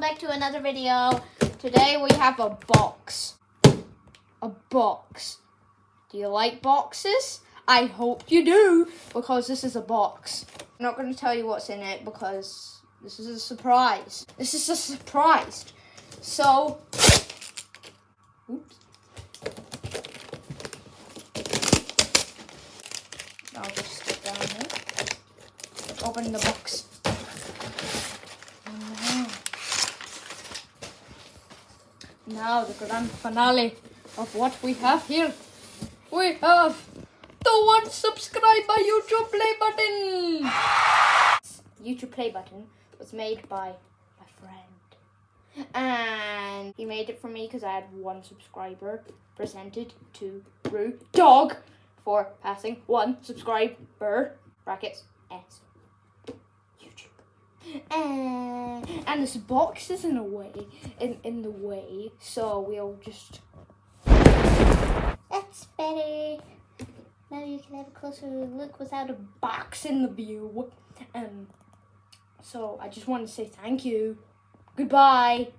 back to another video. Today we have a box. A box. Do you like boxes? I hope you do, because this is a box. I'm not going to tell you what's in it because this is a surprise. This is a surprise. So, oops. I'll just stick down here. Open the box. Now the grand finale of what we have here. We have the one subscribe by YouTube play button. YouTube play button was made by my friend. And he made it for me because I had one subscriber. Presented to Rue Dog for passing one subscriber. Brackets S. And this box is in the way, so we'll just. That's better. Now you can have a closer look without a box in the view. So I just want to say thank you. Goodbye.